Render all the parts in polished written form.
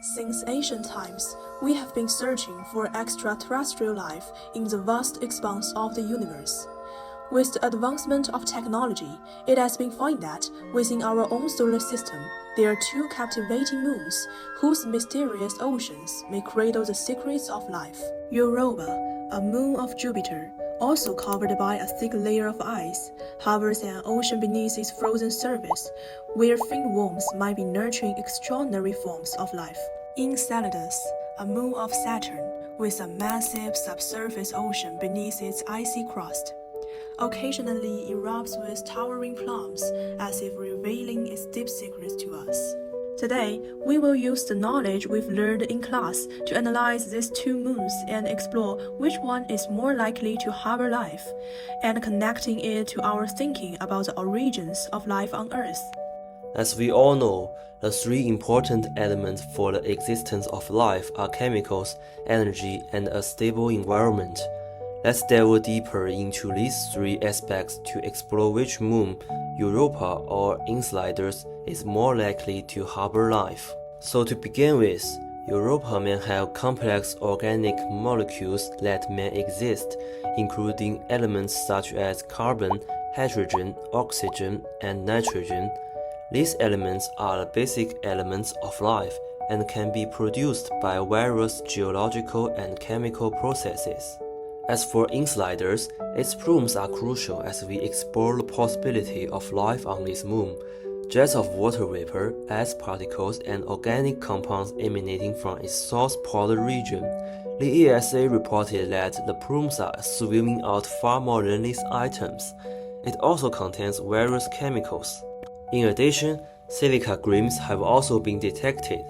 Since ancient times, we have been searching for extraterrestrial life in the vast expanse of the universe. With the advancement of technology, it has been found that within our own solar system, there are two captivating moons whose mysterious oceans may cradle the secrets of life. Europa, a moon of Jupiter, also covered by a thick layer of ice, harbors an ocean beneath its frozen surface, where faint worms might be nurturing extraordinary forms of life. Enceladus, a moon of Saturn, with a massive subsurface ocean beneath its icy crust, occasionally erupts with towering plumes as if revealing its deep secrets to us. Today, we will use the knowledge we've learned in class to analyze these two moons and explore which one is more likely to harbor life, and connecting it to our thinking about the origins of life on Earth. As we all know, the three important elements for the existence of life are chemicals, energy, and a stable environment. Let's delve deeper into these three aspects to explore which moon, Europa or Enceladus, is more likely to harbor life. So to begin with, Europa may have complex organic molecules that may exist, including elements such as carbon, hydrogen, oxygen, and nitrogen. These elements are the basic elements of life and can be produced by various geological and chemical processes. As for Enceladus, its plumes are crucial as we explore the possibility of life on this moon. Jets of water vapor, ice particles, and organic compounds emanating from its south polar region. The ESA reported that the plumes are swimming out far more than these items. It also contains various chemicals. In addition, silica grains have also been detected.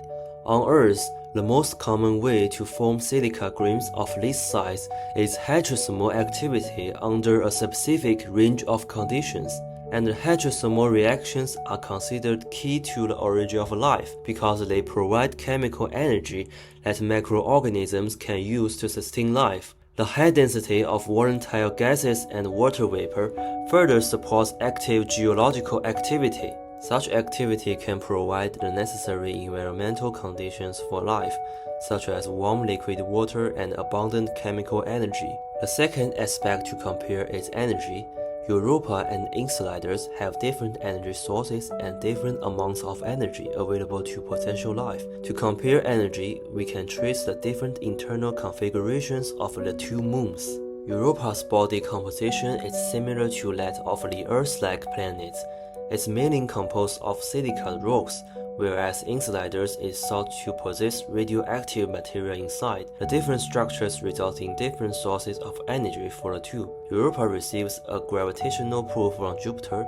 On Earth, the most common way to form silica grains of this size is hydrothermal activity under a specific range of conditions, and hydrothermal reactions are considered key to the origin of life because they provide chemical energy that microorganisms can use to sustain life. The high density of volatile gases and water vapor further supports active geological activity. Such activity can provide the necessary environmental conditions for life, such as warm liquid water and abundant chemical energy. The second aspect to compare is energy. Europa and Enceladus have different energy sources and different amounts of energy available to potential life. To compare energy, we can trace the different internal configurations of the two moons. Europa's body composition is similar to that of the Earth-like planets. It's mainly composed of silica rocks, whereas Enceladus is thought to possess radioactive material inside. The different structures result in different sources of energy for the two. Europa receives a gravitational pull from Jupiter.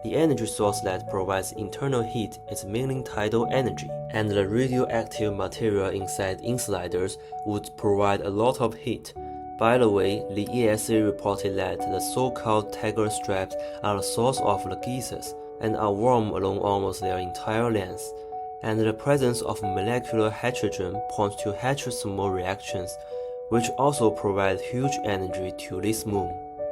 The energy source that provides internal heat is mainly tidal energy, and the radioactive material inside Enceladus would provide a lot of heat. By the way, the ESA reported that the so-called tiger stripes are the source of the geysers and are warm along almost their entire length, and the presence of molecular hydrogen points to hydrothermal reactions, which also provide huge energy to this moon.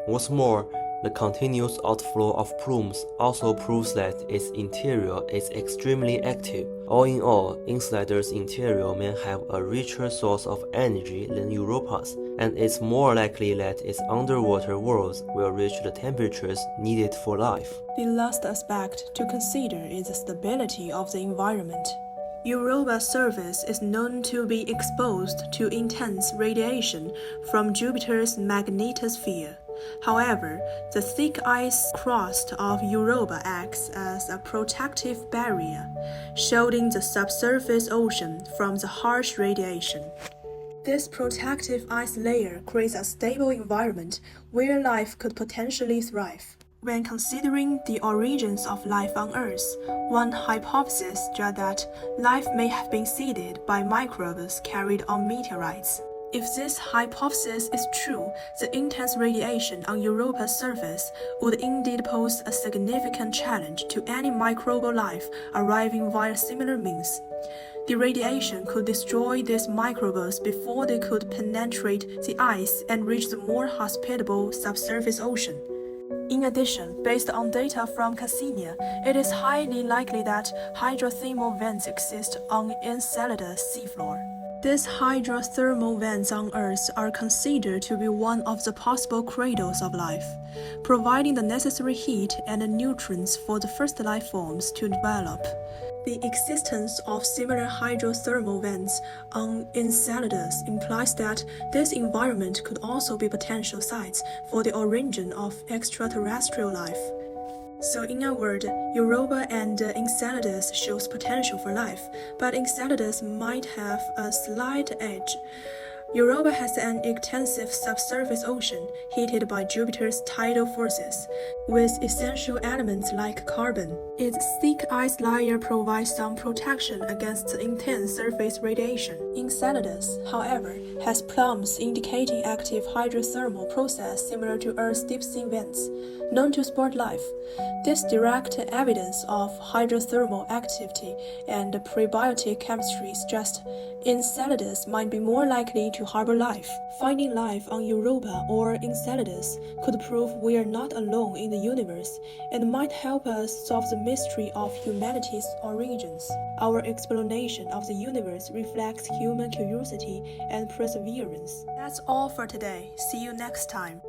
What's more, the continuous outflow of plumes also proves that its interior is extremely active. All in all, Enceladus' interior may have a richer source of energy than Europa's, and it's more likely that its underwater worlds will reach the temperatures needed for life. The last aspect to consider is the stability of the environment. Europa's surface is known to be exposed to intense radiation from Jupiter's magnetosphere. However, the thick ice crust of Europa acts as a protective barrier, shielding the subsurface ocean from the harsh radiation. This protective ice layer creates a stable environment where life could potentially thrive. When considering the origins of life on Earth, one hypothesis suggests that life may have been seeded by microbes carried on meteorites. If this hypothesis is true, the intense radiation on Europa's surface would indeed pose a significant challenge to any microbial life arriving via similar means. The radiation could destroy these microbes before they could penetrate the ice and reach the more hospitable subsurface ocean. In addition, based on data from Cassini, it is highly likely that hydrothermal vents exist on Enceladus seafloor. These hydrothermal vents on Earth are considered to be one of the possible cradles of life, providing the necessary heat and nutrients for the first life forms to develop. The existence of similar hydrothermal vents on Enceladus implies that this environment could also be potential sites for the origin of extraterrestrial life. So in a word, Europa and Enceladus shows potential for life, but Enceladus might have a slight edge. Europa has an extensive subsurface ocean heated by Jupiter's tidal forces, with essential elements like carbon. Its thick ice layer provides some protection against intense surface radiation. Enceladus, however, has plumes indicating active hydrothermal process similar to Earth's deep-sea vents, known to support life. This direct evidence of hydrothermal activity and prebiotic chemistry suggests Enceladus might be more likely to harbor life. Finding life on Europa or Enceladus could prove we are not alone in the universe and might help us solve the mystery of humanity's origins. Our exploration of the universe reflects human curiosity and perseverance. That's all for today. See you next time.